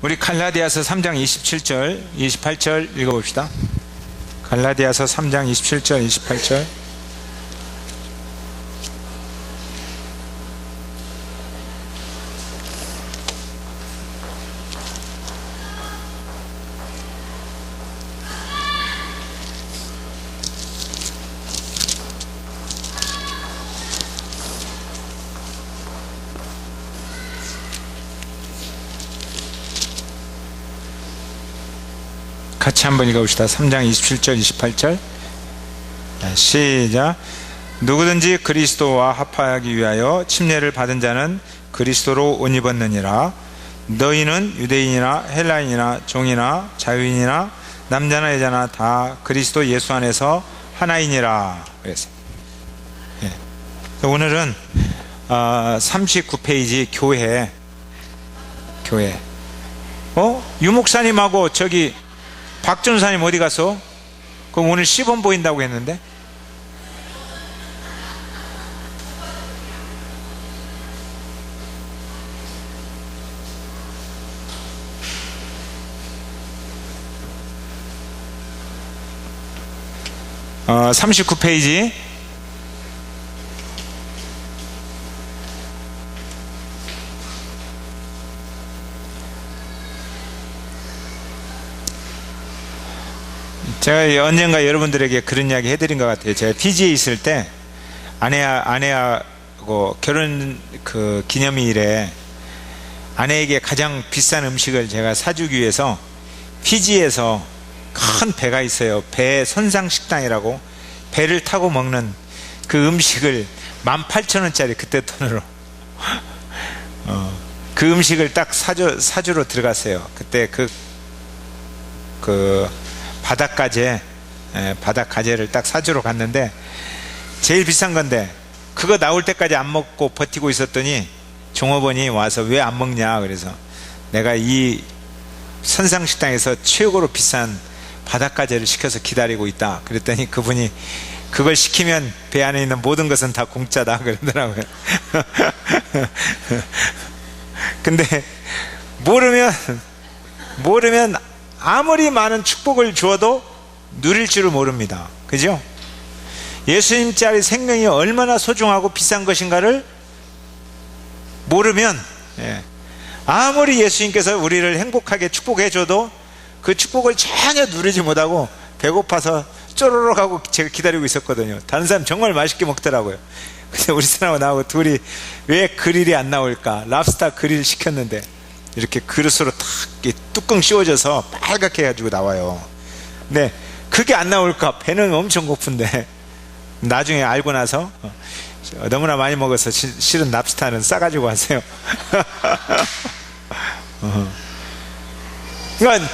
우리 갈라디아서 3장 27절 28절 읽어봅시다. 갈라디아서 3장 27절 28절. 같이 한번 읽어봅시다. 3장 27절 28절 시작. 누구든지 그리스도와 합하기 위하여 침례를 받은 자는 그리스도로 옷 입었느니라. 너희는 유대인이나 헬라인이나 종이나 자유인이나 남자나 여자나 다 그리스도 예수 안에서 하나이니라. 그랬어요. 오늘은 39페이지 교회 유목사님하고 저기 박 전사님 어디 갔어? 그럼 오늘 시범 보인다고 했는데? 어, 39페이지 제가 언젠가 여러분들에게 그런 이야기 해드린 것 같아요. 제가 피지에 있을 때 아내하고 결혼 그 기념일에 아내에게 가장 비싼 음식을 제가 사주기 위해서 피지에서 큰 배가 있어요. 배 선상식당이라고 배를 타고 먹는 그 음식을 18,000원짜리 그때 돈으로 그 음식을 딱 사주러 들어갔어요. 그때 그 바닷가재를 딱 사주러 갔는데 제일 비싼 건데 그거 나올 때까지 안 먹고 버티고 있었더니 종업원이 와서 왜 안 먹냐 그래서 내가 이 선상식당에서 최고로 비싼 바닷가재를 시켜서 기다리고 있다 그랬더니 그분이 그걸 시키면 배 안에 있는 모든 것은 다 공짜다 그러더라고요. 근데 모르면 아무리 많은 축복을 주어도 누릴 줄을 모릅니다. 그죠? 예수님짜리 생명이 얼마나 소중하고 비싼 것인가를 모르면 아무리 예수님께서 우리를 행복하게 축복해 줘도 그 축복을 전혀 누리지 못하고 배고파서 쪼르륵 하고 제가 기다리고 있었거든요. 다른 사람 정말 맛있게 먹더라고요. 근데 우리 사람하고 나하고 둘이 왜 그릴이 안 나올까? 랍스터 그릴 시켰는데 이렇게 그릇으로 탁 뚜껑 씌워져서 빨갛게 해가지고 나와요. 근데 그게 안 나올까? 배는 엄청 고픈데 나중에 알고 나서 너무나 많이 먹어서 실은 랍스타는 싸가지고 왔어요. 그러니까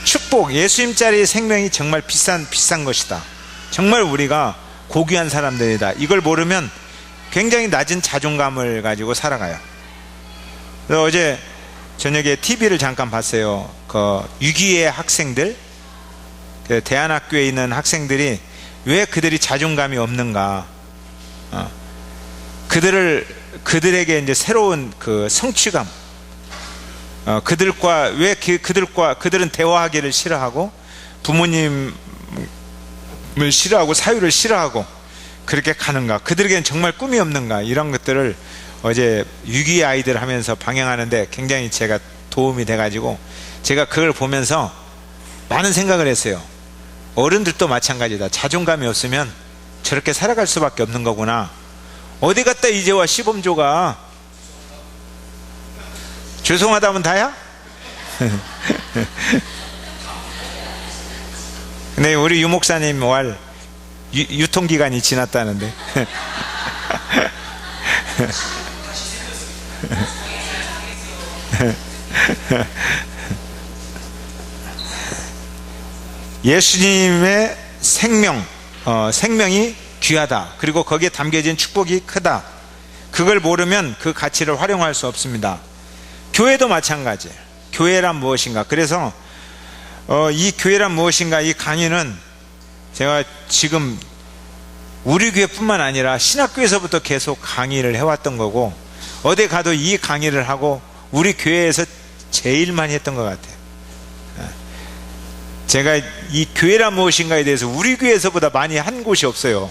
축복, 예수님짜리 생명이 정말 비싼 것이다. 정말 우리가 고귀한 사람들이다. 이걸 모르면 굉장히 낮은 자존감을 가지고 살아가요. 그래서 어제 저녁에 TV를 잠깐 봤어요. 그 유기의 학생들, 그 대안학교에 있는 학생들이 왜 그들이 자존감이 없는가? 그들에게 이제 새로운 그 성취감, 그들은 대화하기를 싫어하고 부모님을 싫어하고 사유를 싫어하고 그렇게 가는가? 그들에게는 정말 꿈이 없는가? 이런 것들을 어제 유기 아이들 하면서 방향하는데 굉장히 제가 도움이 돼가지고 제가 그걸 보면서 많은 생각을 했어요. 어른들도 마찬가지다. 자존감이 없으면 저렇게 살아갈 수밖에 없는 거구나. 어디 갔다 이제와 시범조가 죄송하다면 다야? 근데 우리 유목사님 말 유통기간이 지났다는데 예수님의 생명이 귀하다. 그리고 거기에 담겨진 축복이 크다. 그걸 모르면 그 가치를 활용할 수 없습니다. 교회도 마찬가지예요. 교회란 무엇인가? 그래서 이 교회란 무엇인가? 이 강의는 제가 지금 우리 교회뿐만 아니라 신학교에서부터 계속 강의를 해왔던 거고 어디 가도 이 강의를 하고 우리 교회에서 제일 많이 했던 것 같아요. 제가 이 교회란 무엇인가에 대해서 우리 교회에서보다 많이 한 곳이 없어요.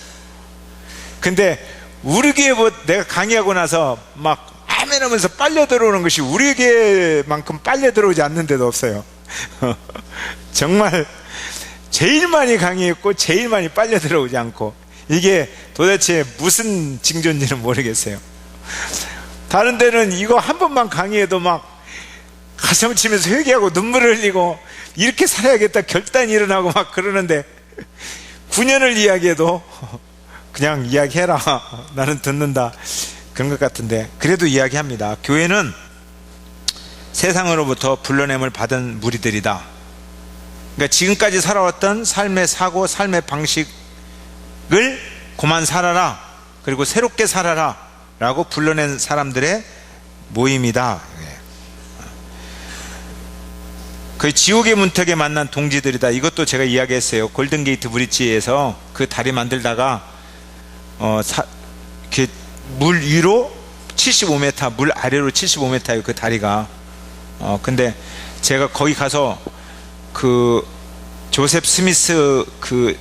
근데 우리 교회 내가 강의하고 나서 막 아멘 하면서 빨려 들어오는 것이 우리 교회만큼 빨려 들어오지 않는 데도 없어요. 정말 제일 많이 강의했고 제일 많이 빨려 들어오지 않고, 이게 도대체 무슨 징조인지는 모르겠어요. 다른 데는 이거 한 번만 강의해도 막 가슴 치면서 회개하고 눈물을 흘리고 이렇게 살아야겠다 결단이 일어나고 막 그러는데, 9년을 이야기해도 그냥 이야기해라, 나는 듣는다, 그런 것 같은데, 그래도 이야기합니다. 교회는 세상으로부터 불러냄을 받은 무리들이다. 그러니까 지금까지 살아왔던 삶의 사고, 삶의 방식을 그만 살아라, 그리고 새롭게 살아라 라고 불러낸 사람들의 모임이다. 그 지옥의 문턱에 만난 동지들이다. 이것도 제가 이야기했어요. 골든게이트 브릿지에서 그 다리 만들다가 물 위로 75m, 물 아래로 75m예요 그 다리가. 근데 제가 거기 가서 그 조셉 스미스 그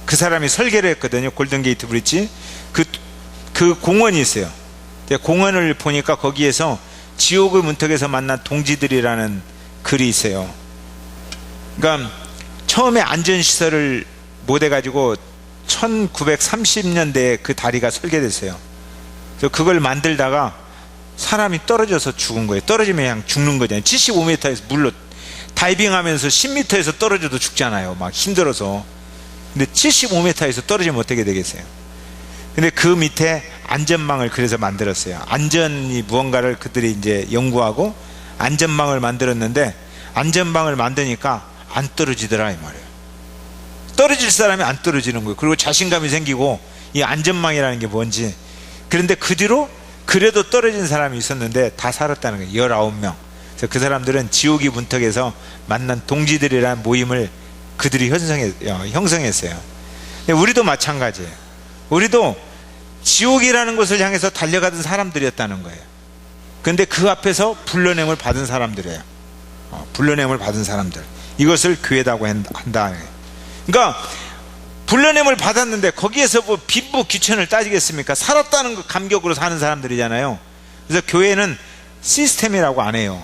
사람이 설계를 했거든요. 골든게이트 브릿지 그 공원이 있어요. 공원을 보니까 거기에서 지옥의 문턱에서 만난 동지들이라는 글이 있어요. 그러니까 처음에 안전시설을 못 해가지고 1930년대에 그 다리가 설계됐어요. 그래서 그걸 만들다가 사람이 떨어져서 죽은 거예요. 떨어지면 그냥 죽는 거잖아요. 75m에서 물로 다이빙하면서 10m에서 떨어져도 죽잖아요. 막 힘들어서. 근데 75m에서 떨어지면 어떻게 되겠어요? 근데 그 밑에 안전망을 그래서 만들었어요. 안전이 무언가를 그들이 이제 연구하고 안전망을 만들었는데, 안전망을 만드니까 안 떨어지더라 이 말이에요. 떨어질 사람이 안 떨어지는 거예요. 그리고 자신감이 생기고, 이 안전망이라는 게 뭔지. 그런데 그 뒤로 그래도 떨어진 사람이 있었는데 다 살았다는 거예요. 19명. 그래서 그 사람들은 지옥의 문턱에서 만난 동지들이라는 모임을 그들이 형성했어요. 우리도 마찬가지예요. 우리도 지옥이라는 것을 향해서 달려가던 사람들이었다는 거예요. 근데 그 앞에서 불러냄을 받은 사람들이에요. 불러냄을 받은 사람들, 이것을 교회라고 한다. 그러니까 불러냄을 받았는데 거기에서 뭐 빈부 귀천을 따지겠습니까? 살았다는 그 감격으로 사는 사람들이잖아요. 그래서 교회는 시스템이라고 안 해요.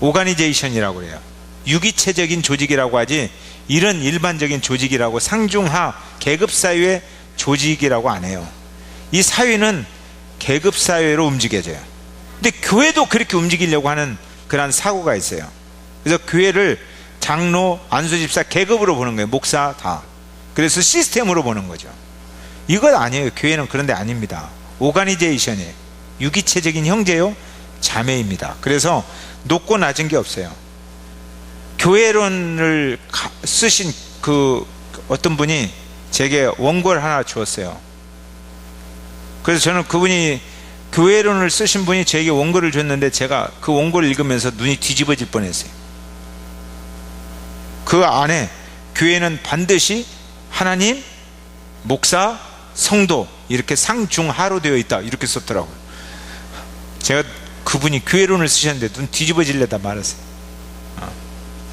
오가니제이션이라고 그래요. 유기체적인 조직이라고 하지, 이런 일반적인 조직이라고, 상중하 계급사회의 조직이라고 안 해요. 이 사회는 계급사회로 움직여져요. 근데 교회도 그렇게 움직이려고 하는 그런 사고가 있어요. 그래서 교회를 장로, 안수집사 계급으로 보는 거예요. 목사 다. 그래서 시스템으로 보는 거죠. 이건 아니에요. 교회는 그런데 아닙니다. 오가니제이션이에요. 유기체적인 형제요 자매입니다. 그래서 높고 낮은 게 없어요. 교회론을 쓰신 그 어떤 분이 제게 원고를 하나 주었어요. 그래서 저는 그분이, 교회론을 쓰신 분이 저에게 원고를 줬는데, 제가 그 원고를 읽으면서 눈이 뒤집어질 뻔했어요. 그 안에 교회는 반드시 하나님, 목사, 성도, 이렇게 상중하로 되어 있다, 이렇게 썼더라고요. 제가, 그분이 교회론을 쓰셨는데 눈 뒤집어질려다 말았어요.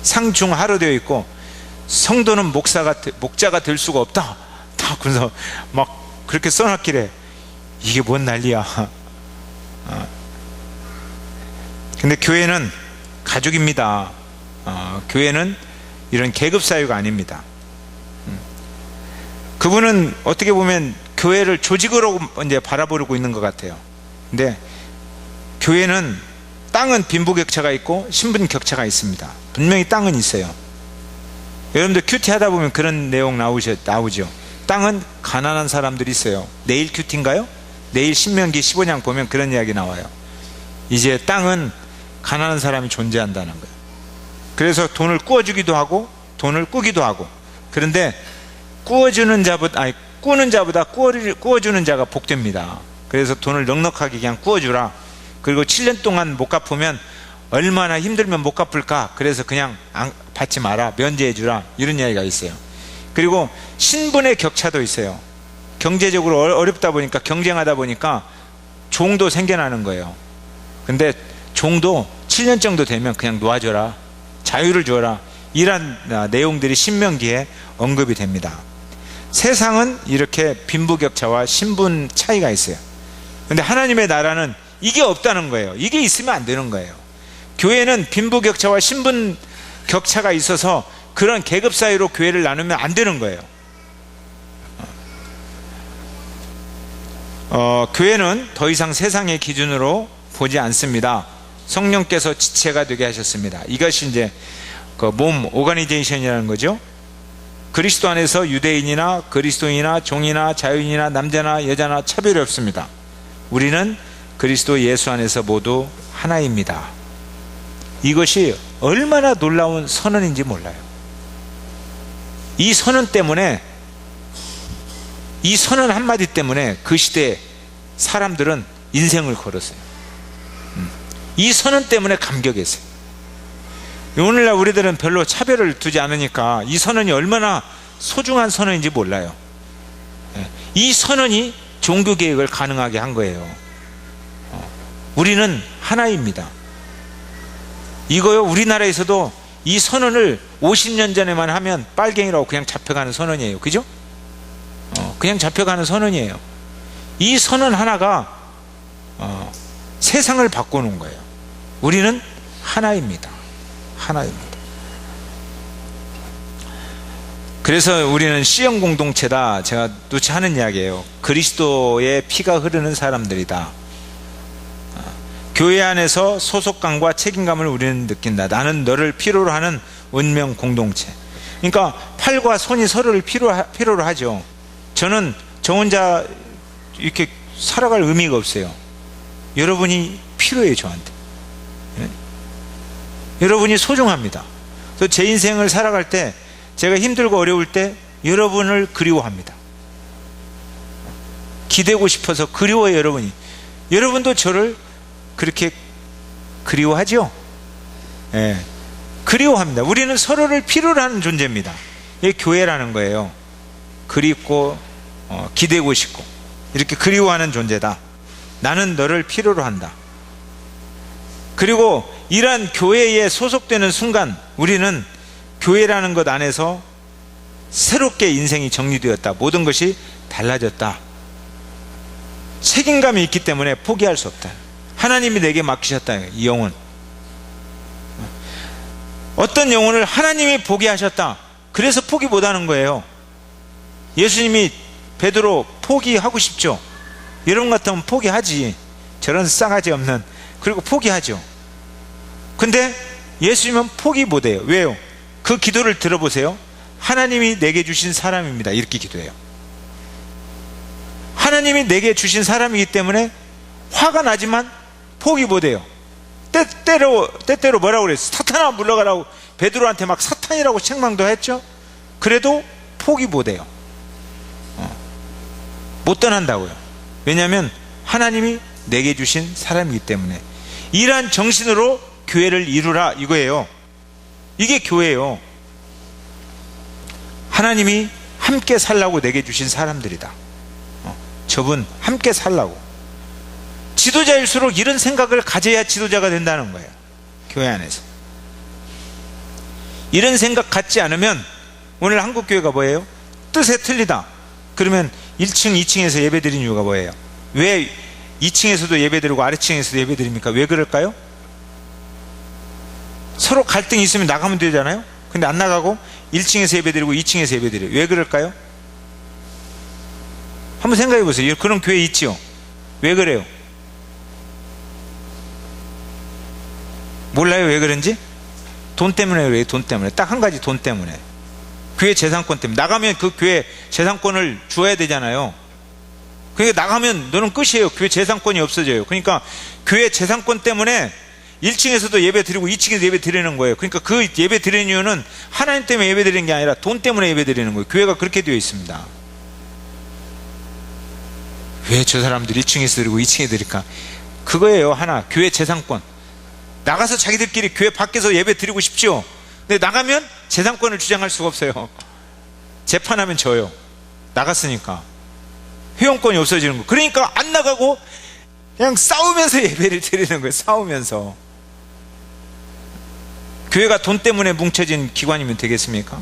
상중하로 되어 있고, 성도는 목자가 될 수가 없다, 다. 그래서 막 그렇게 써놨길래 이게 뭔 난리야. 근데 교회는 가족입니다. 교회는 이런 계급사회가 아닙니다. 그분은 어떻게 보면 교회를 조직으로 이제 바라보고 있는 것 같아요. 근데 교회는, 땅은 빈부격차가 있고 신분격차가 있습니다. 분명히 땅은 있어요. 여러분들 큐티 하다 보면 그런 내용 나오죠. 땅은 가난한 사람들이 있어요. 내일 큐티인가요? 내일 신명기 15장 보면 그런 이야기 나와요. 이제 땅은 가난한 사람이 존재한다는 거예요. 그래서 돈을 꾸어주기도 하고 돈을 꾸기도 하고. 그런데 꾸는 자보다 꾸어주는 자가 복됩니다. 그래서 돈을 넉넉하게 그냥 꾸어주라. 그리고 7년 동안 못 갚으면 얼마나 힘들면 못 갚을까, 그래서 그냥 받지 마라, 면제해 주라, 이런 이야기가 있어요. 그리고 신분의 격차도 있어요. 경제적으로 어렵다 보니까, 경쟁하다 보니까 종도 생겨나는 거예요. 근데 종도 7년 정도 되면 그냥 놓아줘라, 자유를 줘라, 이런 내용들이 신명기에 언급이 됩니다. 세상은 이렇게 빈부격차와 신분 차이가 있어요. 그런데 하나님의 나라는 이게 없다는 거예요. 이게 있으면 안 되는 거예요. 교회는 빈부격차와 신분 격차가 있어서 그런 계급 사이로 교회를 나누면 안 되는 거예요. 교회는 더 이상 세상의 기준으로 보지 않습니다. 성령께서 지체가 되게 하셨습니다. 이것이 이제 그 몸 오가니제이션이라는 거죠. 그리스도 안에서 유대인이나 그리스도인이나 종이나 자유인이나 남자나 여자나 차별이 없습니다. 우리는 그리스도 예수 안에서 모두 하나입니다. 이것이 얼마나 놀라운 선언인지 몰라요. 이 선언 때문에, 이 선언 한마디 때문에 그 시대에 사람들은 인생을 걸었어요. 이 선언 때문에 감격했어요. 오늘날 우리들은 별로 차별을 두지 않으니까 이 선언이 얼마나 소중한 선언인지 몰라요. 이 선언이 종교개혁을 가능하게 한 거예요. 우리는 하나입니다. 이거요, 우리나라에서도 이 선언을 50년 전에만 하면 빨갱이라고 그냥 잡혀가는 선언이에요. 그죠? 그냥 잡혀가는 선언이에요. 이 선언 하나가 세상을 바꾸는 거예요. 우리는 하나입니다. 하나입니다. 그래서 우리는 C형 공동체다. 제가 누차 하는 이야기예요. 그리스도의 피가 흐르는 사람들이다. 교회 안에서 소속감과 책임감을 우리는 느낀다. 나는 너를 필요로 하는 운명 공동체. 그러니까 팔과 손이 서로를 필요로 하죠. 저는 저 혼자 이렇게 살아갈 의미가 없어요. 여러분이 필요해요, 저한테. 여러분이 소중합니다. 그래서 제 인생을 살아갈 때, 제가 힘들고 어려울 때 여러분을 그리워합니다. 기대고 싶어서 그리워요, 여러분이. 여러분도 저를 그렇게 그리워하죠? 예, 그리워합니다. 우리는 서로를 필요로 하는 존재입니다. 이게 교회라는 거예요. 그립고 기대고 싶고 이렇게 그리워하는 존재다. 나는 너를 필요로 한다. 그리고 이러한 교회에 소속되는 순간 우리는 교회라는 것 안에서 새롭게 인생이 정리되었다. 모든 것이 달라졌다. 책임감이 있기 때문에 포기할 수 없다. 하나님이 내게 맡기셨다. 이 영혼, 어떤 영혼을 하나님이 보게 하셨다. 그래서 포기 못하는 거예요. 예수님이 베드로 포기하고 싶죠? 여러분 같으면 포기하지. 저런 싸가지 없는. 그리고 포기하죠. 근데 예수님은 포기 못해요. 왜요? 그 기도를 들어보세요. 하나님이 내게 주신 사람입니다. 이렇게 기도해요. 하나님이 내게 주신 사람이기 때문에 화가 나지만 포기 못해요. 때때로 뭐라고 그랬어요? 사탄아 물러가라고 베드로한테 막 사탄이라고 책망도 했죠. 그래도 포기 못해요. 못 떠난다고요. 왜냐하면 하나님이 내게 주신 사람이기 때문에. 이러한 정신으로 교회를 이루라, 이거예요. 이게 교회예요. 하나님이 함께 살라고 내게 주신 사람들이다. 저분 함께 살라고. 지도자일수록 이런 생각을 가져야 지도자가 된다는 거예요. 교회 안에서. 이런 생각 갖지 않으면, 오늘 한국교회가 뭐예요? 뜻에 틀리다. 그러면 1층, 2층에서 예배 드린 이유가 뭐예요? 왜 2층에서도 예배 드리고 아래층에서도 예배 드립니까? 왜 그럴까요? 서로 갈등이 있으면 나가면 되잖아요. 근데 안 나가고 1층에서 예배 드리고 2층에서 예배 드려요. 왜 그럴까요? 한번 생각해 보세요. 그런 교회 있지요? 왜 그래요? 몰라요? 왜 그런지? 돈 때문에 그래요. 돈 때문에. 딱 한 가지, 돈 때문에. 교회 재산권 때문에. 나가면 그 교회 재산권을 주어야 되잖아요. 그러니까 나가면 너는 끝이에요. 교회 재산권이 없어져요. 그러니까 교회 재산권 때문에 1층에서도 예배 드리고 2층에서 예배 드리는 거예요. 그러니까 그 예배 드리는 이유는 하나님 때문에 예배 드리는 게 아니라 돈 때문에 예배 드리는 거예요. 교회가 그렇게 되어 있습니다. 왜 저 사람들 1층에서 드리고 2층에 드릴까? 그거예요. 하나, 교회 재산권. 나가서 자기들끼리 교회 밖에서 예배 드리고 싶죠. 근데 나가면 재산권을 주장할 수가 없어요. 재판하면 져요. 나갔으니까. 회원권이 없어지는 거. 그러니까 안 나가고 그냥 싸우면서 예배를 드리는 거예요. 싸우면서. 교회가 돈 때문에 뭉쳐진 기관이면 되겠습니까?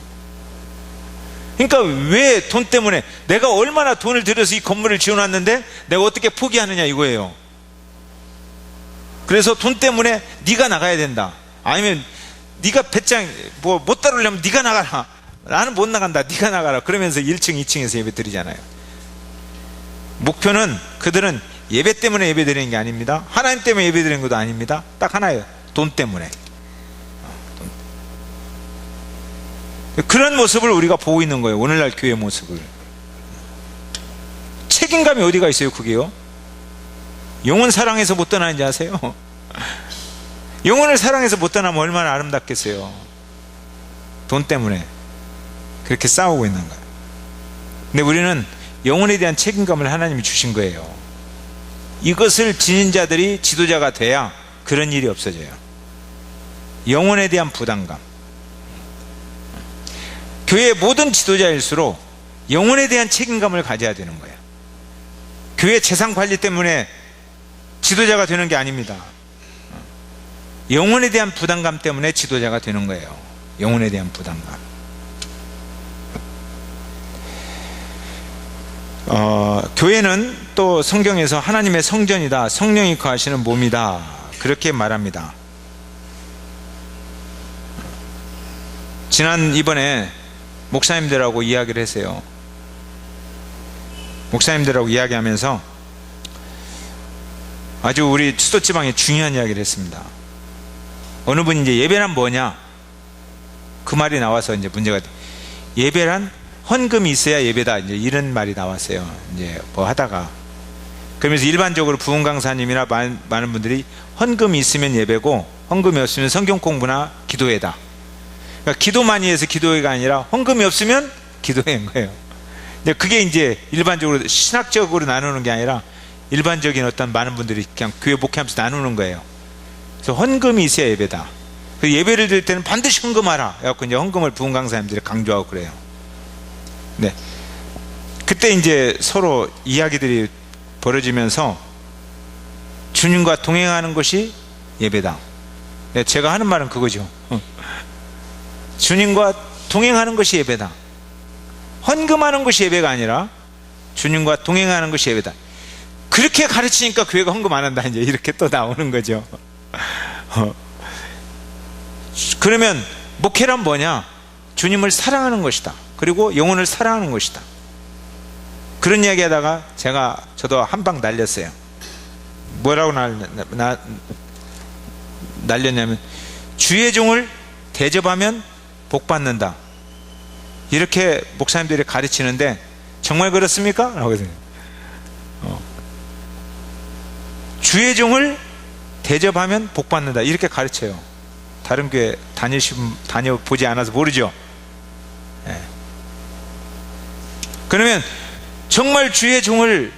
그러니까 왜 돈 때문에, 내가 얼마나 돈을 들여서 이 건물을 지어놨는데 내가 어떻게 포기하느냐 이거예요. 그래서 돈 때문에 네가 나가야 된다, 아니면 네가 배짱 못 따르려면 네가 나가라, 나는 못 나간다, 네가 나가라, 그러면서 1층 2층에서 예배 드리잖아요. 목표는, 그들은 예배 때문에 예배 드리는 게 아닙니다. 하나님 때문에 예배 드리는 것도 아닙니다. 딱 하나예요. 돈 때문에. 그런 모습을 우리가 보고 있는 거예요. 오늘날 교회 모습을. 책임감이 어디가 있어요, 그게요? 영혼 사랑해서 못 떠나는지 아세요? 영혼을 사랑해서 못 떠나면 얼마나 아름답겠어요. 돈 때문에 그렇게 싸우고 있는 거예요. 근데 우리는 영혼에 대한 책임감을 하나님이 주신 거예요. 이것을 지닌 자들이 지도자가 돼야 그런 일이 없어져요. 영혼에 대한 부담감. 교회의 모든 지도자일수록 영혼에 대한 책임감을 가져야 되는 거예요. 교회 재산 관리 때문에 지도자가 되는 게 아닙니다. 영혼에 대한 부담감 때문에 지도자가 되는 거예요. 영혼에 대한 부담감. 교회는 또 성경에서 하나님의 성전이다, 성령이 거하시는 몸이다, 그렇게 말합니다. 이번에 목사님들하고 이야기를 했어요. 목사님들하고 이야기하면서 아주 우리 수도지방에 중요한 이야기를 했습니다. 어느 분이 이제 예배란 뭐냐, 그 말이 나와서 이제 문제가 돼. 예배란 헌금이 있어야 예배다, 이제 이런 말이 나왔어요. 이제 뭐 하다가, 그러면서 일반적으로 부흥 강사님이나 많은 분들이 헌금이 있으면 예배고 헌금이 없으면 성경 공부나 기도회다. 그러니까 기도 많이 해서 기도회가 아니라 헌금이 없으면 기도회인 거예요. 근데 그게 이제 일반적으로 신학적으로 나누는 게 아니라 일반적인 어떤 많은 분들이 그냥 교회 목회하면서 나누는 거예요. 그래서 헌금이 있어야 예배다. 그래서 예배를 드릴 때는 반드시 헌금하라. 그래갖고 이제 헌금을 부흥 강사님들이 강조하고 그래요. 네. 그때 이제 서로 이야기들이 벌어지면서 주님과 동행하는 것이 예배다. 네, 제가 하는 말은 그거죠. 주님과 동행하는 것이 예배다. 헌금하는 것이 예배가 아니라 주님과 동행하는 것이 예배다. 그렇게 가르치니까 교회가 헌금 안 한다, 이제 이렇게 또 나오는 거죠. 그러면 목회란 뭐냐? 주님을 사랑하는 것이다. 그리고 영혼을 사랑하는 것이다. 그런 이야기 하다가 저도 한 방 날렸어요. 뭐라고 날렸냐면, 주의 종을 대접하면 복 받는다, 이렇게 목사님들이 가르치는데 정말 그렇습니까? 라고 해서 주의 종을 대접하면 복 받는다, 이렇게 가르쳐요. 다른 교회 다녀보지 않아서 모르죠. 네. 그러면 정말 주의 종을,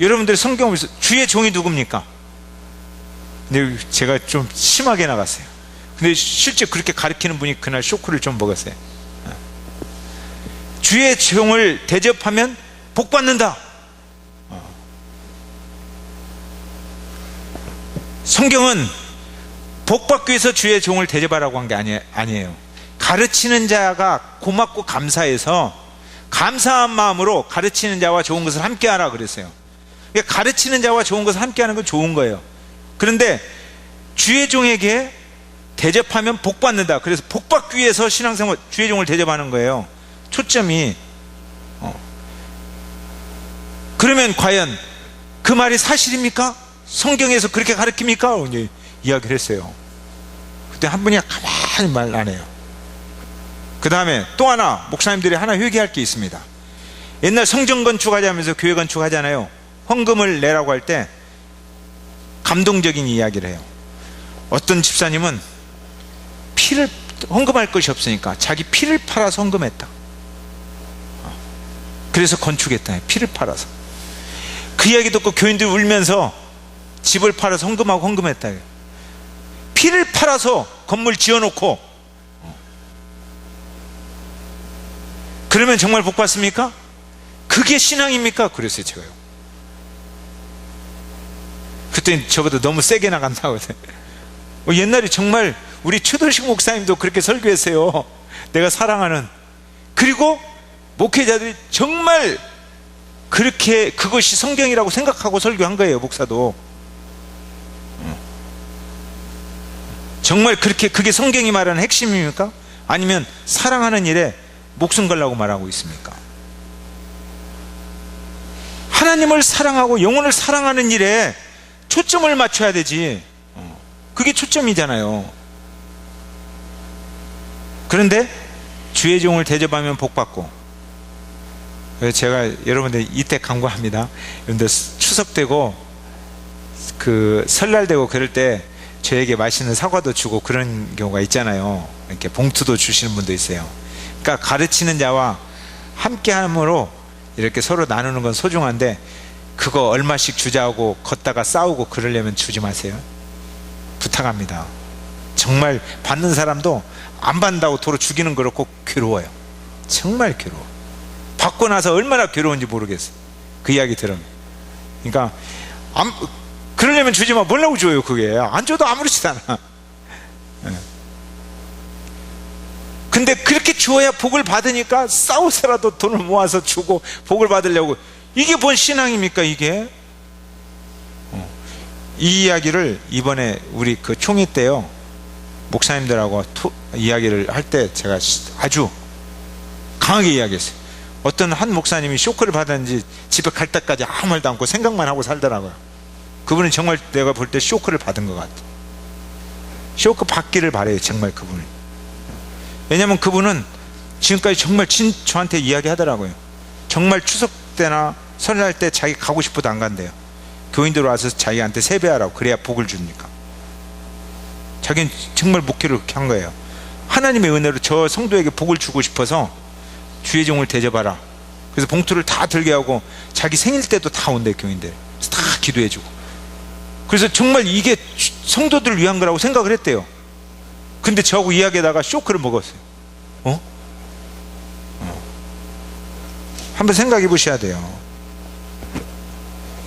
여러분들이 성경을 보면서 주의 종이 누굽니까? 근데 제가 좀 심하게 나갔어요. 근데 실제 그렇게 가르치는 분이 그날 쇼크를 좀 먹었어요. 주의 종을 대접하면 복 받는다. 성경은 복 받기 위해서 주의 종을 대접하라고 한 게 아니에요. 가르치는 자가 고맙고 감사해서 감사한 마음으로 가르치는 자와 좋은 것을 함께 하라 그랬어요. 그러니까 가르치는 자와 좋은 것을 함께 하는 건 좋은 거예요. 그런데 주의 종에게 대접하면 복 받는다. 그래서 복 받기 위해서 신앙생활 주의 종을 대접하는 거예요. 초점이. 그러면 과연 그 말이 사실입니까? 성경에서 그렇게 가르칩니까? 이제 이야기를 했어요. 그때 한 분이 가만히 말 안 해요. 그 다음에 또 하나, 목사님들이 하나 회개할 게 있습니다. 옛날 성전 건축하자면서 교회 건축하잖아요. 헌금을 내라고 할 때 감동적인 이야기를 해요. 어떤 집사님은 헌금할 것이 없으니까 자기 피를 팔아서 헌금했다. 그래서 건축했다. 피를 팔아서. 그 이야기 듣고 교인들이 울면서 집을 팔아서 헌금했다. 피를 팔아서 건물 지어놓고, 그러면 정말 복 받습니까? 그게 신앙입니까? 그랬어요, 제가요. 그때 저보다 너무 세게 나간다고. 옛날에 정말 우리 최도식 목사님도 그렇게 설교했어요. 내가 사랑하는. 그리고 목회자들이 정말 그렇게 그것이 성경이라고 생각하고 설교한 거예요. 목사도 정말 그렇게 그게 성경이 말하는 핵심입니까? 아니면 사랑하는 일에 목숨 걸라고 말하고 있습니까? 하나님을 사랑하고 영혼을 사랑하는 일에 초점을 맞춰야 되지. 그게 초점이잖아요. 그런데 주의 종을 대접하면 복받고. 그래서 제가 여러분들 이때 강구합니다. 여러분들 추석 되고 그 설날 되고 그럴 때 저에게 맛있는 사과도 주고 그런 경우가 있잖아요. 이렇게 봉투도 주시는 분도 있어요. 그러니까 가르치는 자와 함께함으로 이렇게 서로 나누는 건 소중한데 그거 얼마씩 주자고 걷다가 싸우고 그러려면 주지 마세요. 부탁합니다. 정말 받는 사람도 안 받는다고 도로 죽이는 그렇고 괴로워요. 정말 괴로워. 받고 나서 얼마나 괴로운지 모르겠어요. 그 이야기 들으면. 그러니까 그러려면 주지 마. 뭐라고 줘요 그게. 안 줘도 아무렇지도 않아. 근데 그렇게 주어야 복을 받으니까 싸우서라도 돈을 모아서 주고 복을 받으려고. 이게 뭔 신앙입니까 이게? 이 이야기를 이번에 우리 그 총회 때요 목사님들하고 이야기를 할 때 제가 아주 강하게 이야기했어요. 어떤 한 목사님이 쇼크를 받았는지 집에 갈 때까지 아무 말도 않고 생각만 하고 살더라고요. 그분은 정말 내가 볼 때 쇼크를 받은 것 같아요. 쇼크 받기를 바래요 정말 그분은. 왜냐하면 그분은 지금까지 정말 저한테 이야기하더라고요. 정말 추석 때나 설날 때 자기 가고 싶어도 안 간대요. 교인들 와서 자기한테 세배하라고. 그래야 복을 주니까. 자기는 정말 목회를 그렇게 한 거예요. 하나님의 은혜로 저 성도에게 복을 주고 싶어서 주의 종을 대접하라. 그래서 봉투를 다 들게 하고 자기 생일 때도 다 온대 교인들. 다 기도해주고. 그래서 정말 이게 성도들을 위한 거라고 생각을 했대요. 근데 저하고 이야기하다가 쇼크를 먹었어요. 한번 생각해 보셔야 돼요.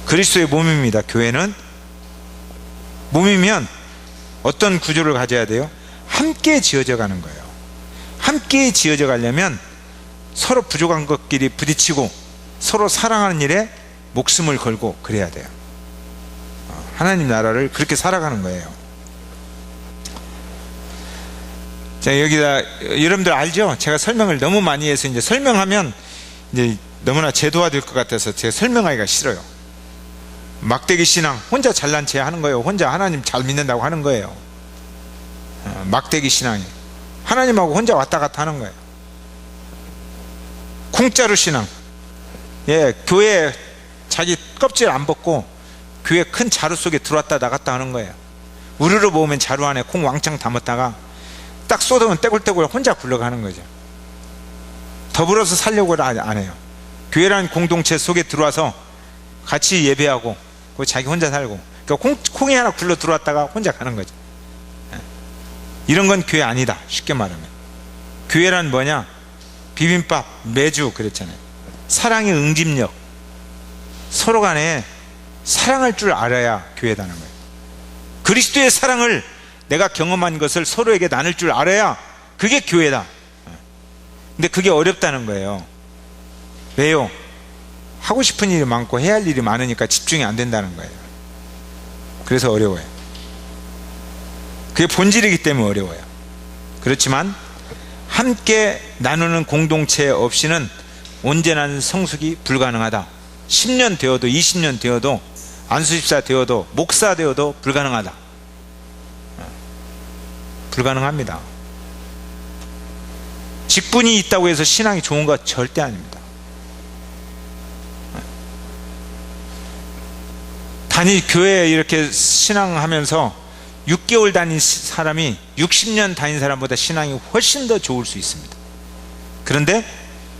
그리스도의 몸입니다. 교회는 몸이면 어떤 구조를 가져야 돼요? 함께 지어져 가는 거예요. 함께 지어져 가려면 서로 부족한 것끼리 부딪히고 서로 사랑하는 일에 목숨을 걸고 그래야 돼요. 하나님 나라를 그렇게 살아가는 거예요. 자, 여기다 여러분들 알죠? 제가 설명을 너무 많이 해서 이제 설명하면 이제 너무나 제도화될 것 같아서 제가 설명하기가 싫어요. 막대기 신앙, 혼자 잘난 체 하는 거예요. 혼자 하나님 잘 믿는다고 하는 거예요. 막대기 신앙이 하나님하고 혼자 왔다 갔다 하는 거예요. 콩자루 신앙, 교회 자기 껍질 안 벗고 교회 큰 자루 속에 들어왔다 나갔다 하는 거예요. 우르르 모으면 자루 안에 콩 왕창 담았다가 딱 쏟으면 떼굴떼굴 혼자 굴러가는 거죠. 더불어서 살려고 안 해요. 교회라는 공동체 속에 들어와서 같이 예배하고 자기 혼자 살고. 그러니까 콩이 하나 굴러 들어왔다가 혼자 가는 거죠. 이런 건 교회 아니다. 쉽게 말하면. 교회란 뭐냐? 비빔밥, 매주 그랬잖아요. 사랑의 응집력. 서로 간에 사랑할 줄 알아야 교회다는 거예요. 그리스도의 사랑을 내가 경험한 것을 서로에게 나눌 줄 알아야 그게 교회다. 근데 그게 어렵다는 거예요. 왜요? 하고 싶은 일이 많고 해야 할 일이 많으니까 집중이 안 된다는 거예요. 그래서 어려워요. 그게 본질이기 때문에 어려워요. 그렇지만 함께 나누는 공동체 없이는 온전한 성숙이 불가능하다. 10년 되어도 20년 되어도 안수집사 되어도 목사 되어도 불가능하다. 불가능합니다. 직분이 있다고 해서 신앙이 좋은 거 절대 아닙니다. 교회에 이렇게 신앙하면서 6개월 다닌 사람이 60년 다닌 사람보다 신앙이 훨씬 더 좋을 수 있습니다. 그런데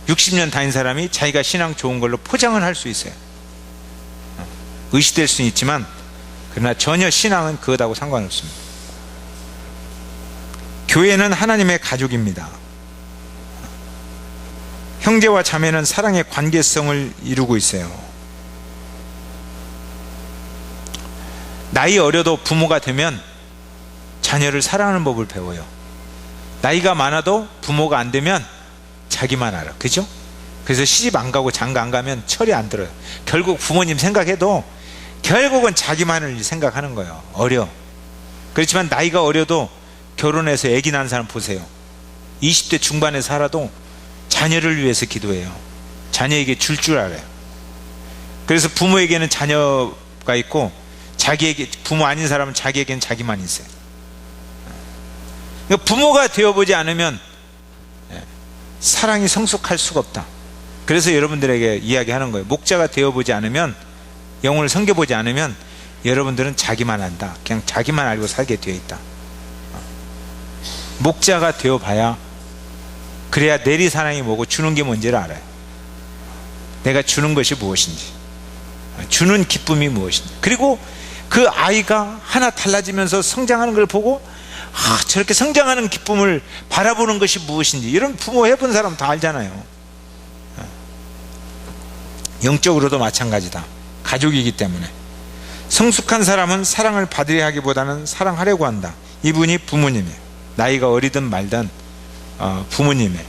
60년 다닌 사람이 자기가 신앙 좋은 걸로 포장을 할 수 있어요. 의시될 수는 있지만 그러나 전혀 신앙은 그것하고 상관없습니다. 교회는 하나님의 가족입니다. 형제와 자매는 사랑의 관계성을 이루고 있어요. 나이 어려도 부모가 되면 자녀를 사랑하는 법을 배워요. 나이가 많아도 부모가 안 되면 자기만 알아. 그죠? 그래서 시집 안 가고 장가 안 가면 철이 안 들어요. 결국 부모님 생각해도 결국은 자기만을 생각하는 거예요. 어려. 그렇지만 나이가 어려도 결혼해서 아기 낳은 사람 보세요. 20대 중반에 살아도 자녀를 위해서 기도해요. 자녀에게 줄 알아요. 그래서 부모에게는 자녀가 있고 자기에게, 부모 아닌 사람은 자기에게는 자기만 있어요. 그러니까 부모가 되어보지 않으면 사랑이 성숙할 수가 없다. 그래서 여러분들에게 이야기하는 거예요. 목자가 되어보지 않으면, 영혼을 섬겨보지 않으면 여러분들은 자기만 안다. 그냥 자기만 알고 살게 되어 있다. 목자가 되어봐야, 그래야 내리사랑이 뭐고 주는 게 뭔지를 알아요. 내가 주는 것이 무엇인지, 주는 기쁨이 무엇인지, 그리고 그 아이가 하나 달라지면서 성장하는 걸 보고 저렇게 성장하는 기쁨을 바라보는 것이 무엇인지, 이런 부모 해본 사람 다 알잖아요. 영적으로도 마찬가지다. 가족이기 때문에 성숙한 사람은 사랑을 받으려 하기보다는 사랑하려고 한다. 이분이 부모님이에요. 나이가 어리든 말든 부모님이에요.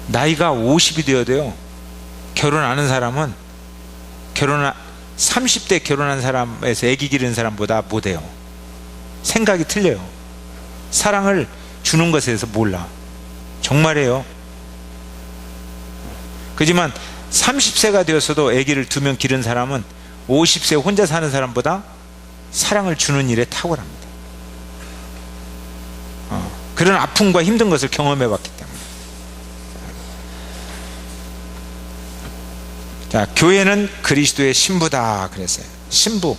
나이가 50이 되어도요, 결혼 안 한 사람은 30대 결혼한 사람에서 아기 기르는 사람보다 못해요. 생각이 틀려요. 사랑을 주는 것에 대해서 몰라. 정말이에요. 그렇지만 30세가 되었어도 아기를 2명 기른 사람은 50세 혼자 사는 사람보다 사랑을 주는 일에 탁월합니다. 그런 아픔과 힘든 것을 경험해 봤기 때문에. 자, 교회는 그리스도의 신부다 그랬어요. 신부,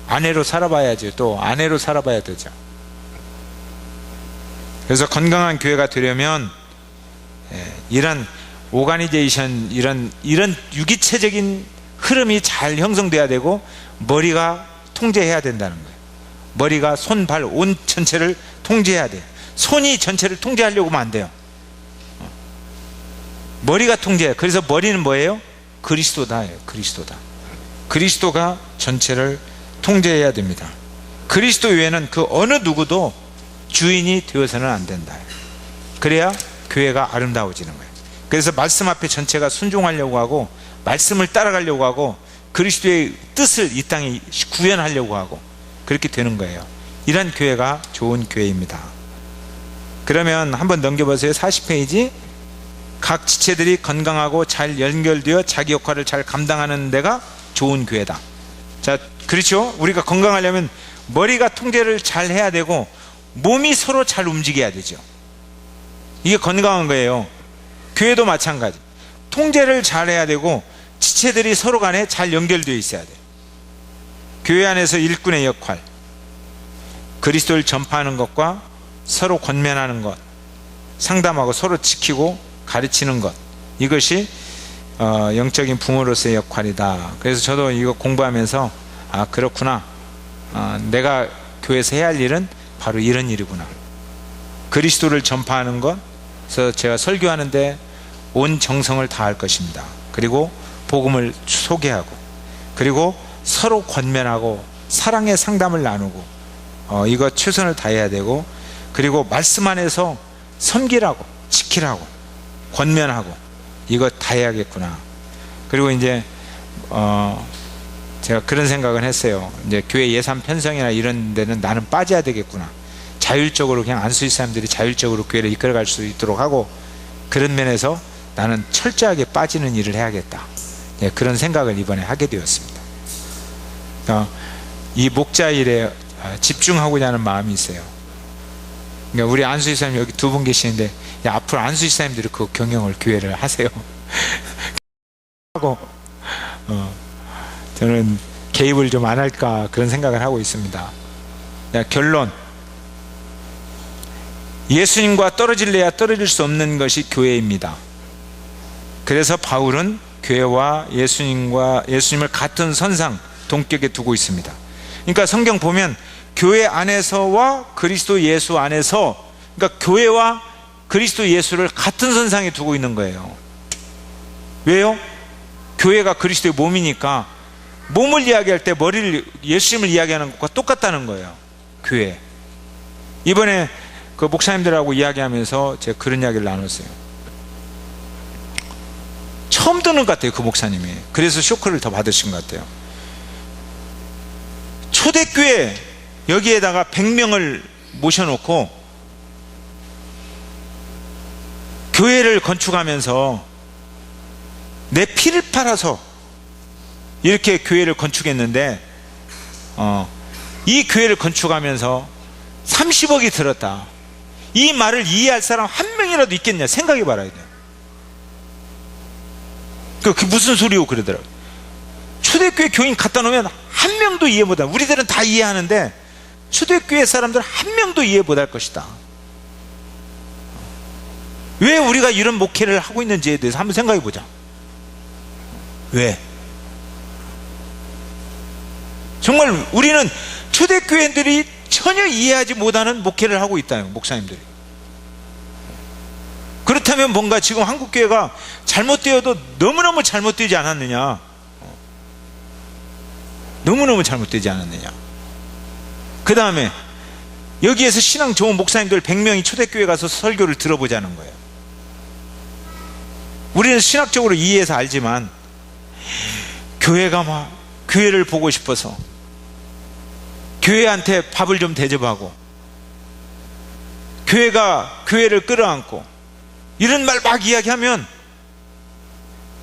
아내로 살아봐야죠. 또 아내로 살아봐야 되죠. 그래서 건강한 교회가 되려면 이런 오가니제이션, 이런 유기체적인 흐름이 잘 형성돼야 되고, 머리가 통제해야 된다는 거예요. 머리가 손, 발, 온 전체를 통제해야 돼요. 손이 전체를 통제하려고 하면 안 돼요. 머리가 통제해요. 그래서 머리는 뭐예요? 그리스도다예요. 그리스도다. 그리스도가 전체를 통제해야 됩니다. 그리스도 외에는 그 어느 누구도 주인이 되어서는 안 된다. 그래야 교회가 아름다워지는 거예요. 그래서 말씀 앞에 전체가 순종하려고 하고, 말씀을 따라가려고 하고, 그리스도의 뜻을 이 땅에 구현하려고 하고, 그렇게 되는 거예요. 이런 교회가 좋은 교회입니다. 그러면 한번 넘겨보세요. 40페이지. 각 지체들이 건강하고 잘 연결되어 자기 역할을 잘 감당하는 데가 좋은 교회다. 자, 그렇죠? 우리가 건강하려면 머리가 통제를 잘 해야 되고 몸이 서로 잘 움직여야 되죠. 이게 건강한 거예요. 교회도 마찬가지. 통제를 잘 해야 되고 지체들이 서로 간에 잘 연결되어 있어야 돼요. 교회 안에서 일꾼의 역할, 그리스도를 전파하는 것과 서로 권면하는 것, 상담하고 서로 지키고 가르치는 것, 이것이 영적인 부모로서의 역할이다. 그래서 저도 이거 공부하면서 그렇구나, 내가 교회에서 해야 할 일은 바로 이런 일이구나. 그리스도를 전파하는 것, 그래서 제가 설교하는데 온 정성을 다할 것입니다. 그리고 복음을 소개하고, 그리고 서로 권면하고 사랑의 상담을 나누고, 이거 최선을 다해야 되고, 그리고 말씀 안에서 섬기라고, 지키라고, 권면하고, 이거 다 해야겠구나. 그리고 이제 제가 그런 생각은 했어요. 이제 교회 예산 편성이나 이런 데는 나는 빠져야 되겠구나. 자율적으로 그냥 안수희 사람들이 자율적으로 교회를 이끌어갈 수 있도록 하고, 그런 면에서 나는 철저하게 빠지는 일을 해야겠다. 네, 그런 생각을 이번에 하게 되었습니다. 이 목자 일에 집중하고자 하는 마음이 있어요. 그러니까 우리 안수희 사님 여기 2분 계시는데, 앞으로 안수희 사님들이 그 경영을 교회를 하세요. 하고 저는 개입을 좀 안 할까 그런 생각을 하고 있습니다. 결론, 예수님과 떨어질래야 떨어질 수 없는 것이 교회입니다. 그래서 바울은 교회와 예수님을 같은 선상 동격에 두고 있습니다. 그러니까 성경 보면 교회 안에서와 그리스도 예수 안에서, 그러니까 교회와 그리스도 예수를 같은 선상에 두고 있는 거예요. 왜요? 교회가 그리스도의 몸이니까 몸을 이야기할 때 머리를, 예수님을 이야기하는 것과 똑같다는 거예요. 교회. 이번에 그 목사님들하고 이야기하면서 제가 그런 이야기를 나눴어요. 처음 듣는 것 같아요, 그 목사님이. 그래서 쇼크를 더 받으신 것 같아요. 초대교회 여기에다가 100명을 모셔놓고 교회를 건축하면서 내 피를 팔아서 이렇게 교회를 건축했는데 이 교회를 건축하면서 30억이 들었다. 이 말을 이해할 사람 한 명이라도 있겠냐 생각해 봐야 돼요. 그게 무슨 소리고 그러더라고요. 초대교회 교인 갖다 놓으면 한 명도 이해 못할, 우리들은 다 이해하는데 초대교회 사람들 한 명도 이해 못할 것이다. 왜 우리가 이런 목회를 하고 있는지에 대해서 한번 생각해 보자. 왜? 정말 우리는 초대교회들이 전혀 이해하지 못하는 목회를 하고 있다, 목사님들이. 그렇다면 뭔가 지금 한국교회가 잘못되어도 너무너무 잘못되지 않았느냐? 너무너무 잘못되지 않았느냐? 그 다음에 여기에서 신앙 좋은 목사님들 100명이 초대교회 가서 설교를 들어보자는 거예요. 우리는 신학적으로 이해해서 알지만 교회가 막 교회를 보고 싶어서 교회한테 밥을 좀 대접하고 교회가 교회를 끌어안고 이런 말 막 이야기하면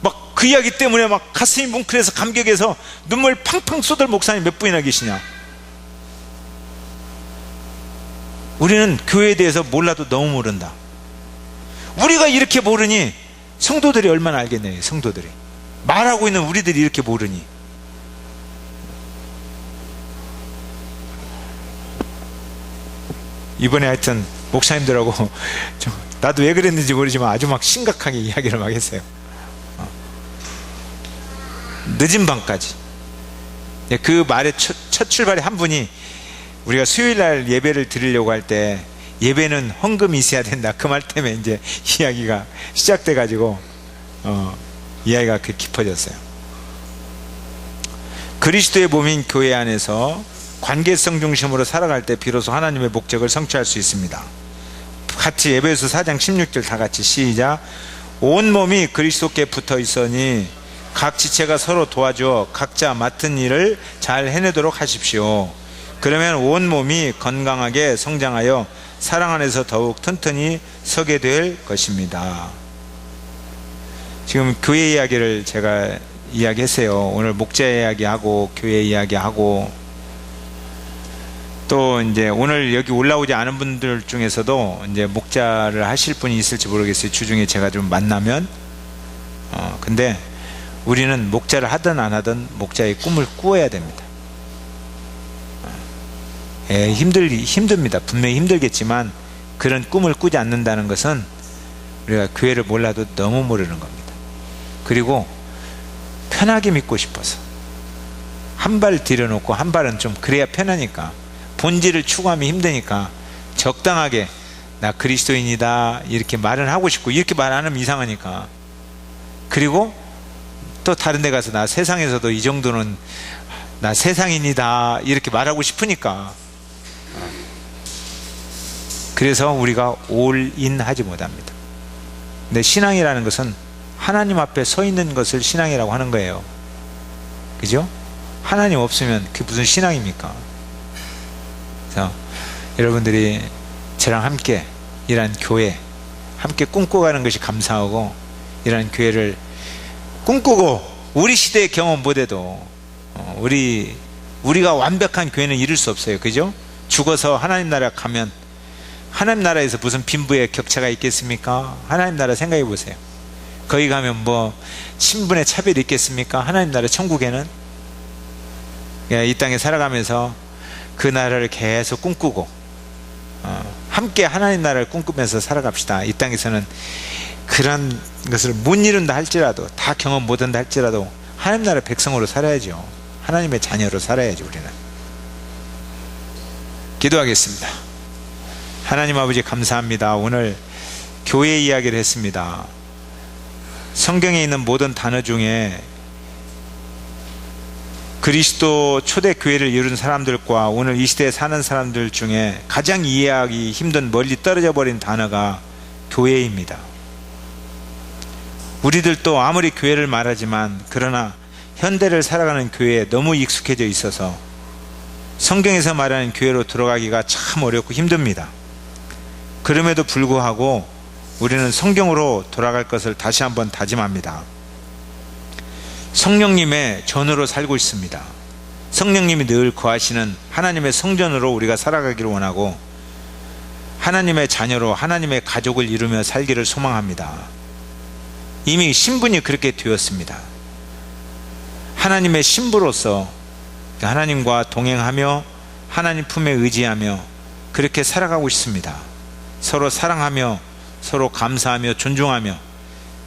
막 그 이야기 때문에 막 가슴이 뭉클해서 감격해서 눈물 팡팡 쏟을 목사님 몇 분이나 계시냐? 우리는 교회에 대해서 몰라도 너무 모른다. 우리가 이렇게 모르니 성도들이 얼마나 알겠네요. 성도들이 말하고 있는 우리들이 이렇게 모르니. 이번에 하여튼 목사님들하고 나도 왜 그랬는지 모르지만 아주 막 심각하게 이야기를 막 했어요. 늦은 밤까지. 그 말의 첫 출발에 한 분이 우리가 수요일날 예배를 드리려고 할 때 예배는 헌금이 있어야 된다, 그 말 때문에 이제 이야기가 시작돼 가지고 이야기가 깊어졌어요. 그리스도의 몸인 교회 안에서 관계성 중심으로 살아갈 때 비로소 하나님의 목적을 성취할 수 있습니다. 같이 에베소 4장 16절 다 같이 시작. 온 몸이 그리스도께 붙어 있으니 각 지체가 서로 도와주어 각자 맡은 일을 잘 해내도록 하십시오. 그러면 온 몸이 건강하게 성장하여 사랑 안에서 더욱 튼튼히 서게 될 것입니다. 지금 교회 이야기를 제가 이야기했어요. 오늘 목자 이야기하고 교회 이야기하고 또 이제 오늘 여기 올라오지 않은 분들 중에서도 이제 목자를 하실 분이 있을지 모르겠어요. 주중에 제가 좀 만나면. 근데 우리는 목자를 하든 안 하든 목자의 꿈을 꾸어야 됩니다. 힘듭니다. 분명히 힘들겠지만 그런 꿈을 꾸지 않는다는 것은 우리가 교회를 몰라도 너무 모르는 겁니다. 그리고 편하게 믿고 싶어서 한 발 들여놓고 한 발은 좀 그래야 편하니까, 본질을 추구하면 힘드니까 적당하게 나 그리스도인이다 이렇게 말은 하고 싶고, 이렇게 말 안 하면 이상하니까. 그리고 또 다른 데 가서 나 세상에서도 이 정도는 나 세상인이다 이렇게 말하고 싶으니까. 그래서 우리가 올인 하지 못합니다. 근데 신앙이라는 것은 하나님 앞에 서 있는 것을 신앙이라고 하는 거예요. 그죠? 하나님 없으면 그게 무슨 신앙입니까? 그래서 여러분들이 저랑 함께 이런 교회 함께 꿈꿔가는 것이 감사하고, 이런 교회를 꿈꾸고 우리 시대의 경험 못해도 우리가 완벽한 교회는 이룰 수 없어요. 그죠? 죽어서 하나님 나라 가면 하나님 나라에서 무슨 빈부의 격차가 있겠습니까? 하나님 나라 생각해 보세요. 거기 가면 뭐 신분의 차별이 있겠습니까? 하나님 나라 천국에는 이 땅에 살아가면서 그 나라를 계속 꿈꾸고 함께 하나님 나라를 꿈꾸면서 살아갑시다. 이 땅에서는 그런 것을 못 이룬다 할지라도, 다 경험 못한다 할지라도 하나님 나라 백성으로 살아야죠. 하나님의 자녀로 살아야죠. 우리는. 기도하겠습니다. 하나님 아버지 감사합니다. 오늘 교회 이야기를 했습니다. 성경에 있는 모든 단어 중에 그리스도 초대교회를 이룬 사람들과 오늘 이 시대에 사는 사람들 중에 가장 이해하기 힘든 멀리 떨어져 버린 단어가 교회입니다. 우리들도 아무리 교회를 말하지만 그러나 현대를 살아가는 교회에 너무 익숙해져 있어서 성경에서 말하는 교회로 들어가기가 참 어렵고 힘듭니다. 그럼에도 불구하고 우리는 성경으로 돌아갈 것을 다시 한번 다짐합니다. 성령님의 전으로 살고 있습니다. 성령님이 늘 거하시는 하나님의 성전으로 우리가 살아가기를 원하고 하나님의 자녀로 하나님의 가족을 이루며 살기를 소망합니다. 이미 신분이 그렇게 되었습니다. 하나님의 신부로서 하나님과 동행하며 하나님 품에 의지하며 그렇게 살아가고 있습니다. 서로 사랑하며 서로 감사하며 존중하며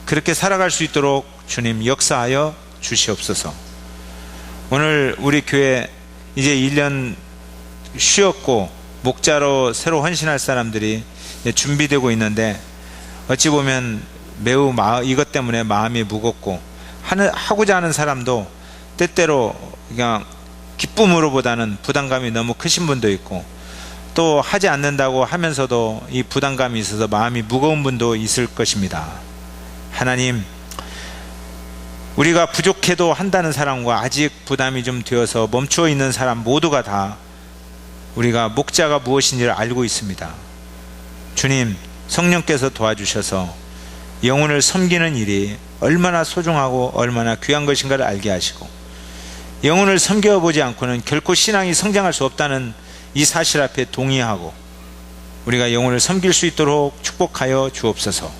그렇게 살아갈 수 있도록 주님 역사하여 주시옵소서. 오늘 우리 교회 이제 1년 쉬었고 목자로 새로 헌신할 사람들이 준비되고 있는데 어찌 보면 매우 이것 때문에 마음이 무겁고 하고자 하는 사람도 때때로 그냥 기쁨으로보다는 부담감이 너무 크신 분도 있고 또 하지 않는다고 하면서도 이 부담감이 있어서 마음이 무거운 분도 있을 것입니다. 하나님, 우리가 부족해도 한다는 사람과 아직 부담이 좀 되어서 멈추어 있는 사람 모두가 다 우리가 목자가 무엇인지를 알고 있습니다. 주님, 성령께서 도와주셔서 영혼을 섬기는 일이 얼마나 소중하고 얼마나 귀한 것인가를 알게 하시고 영혼을 섬겨보지 않고는 결코 신앙이 성장할 수 없다는 이 사실 앞에 동의하고 우리가 영혼을 섬길 수 있도록 축복하여 주옵소서.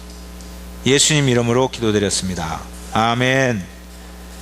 예수님 이름으로 기도드렸습니다. 아멘.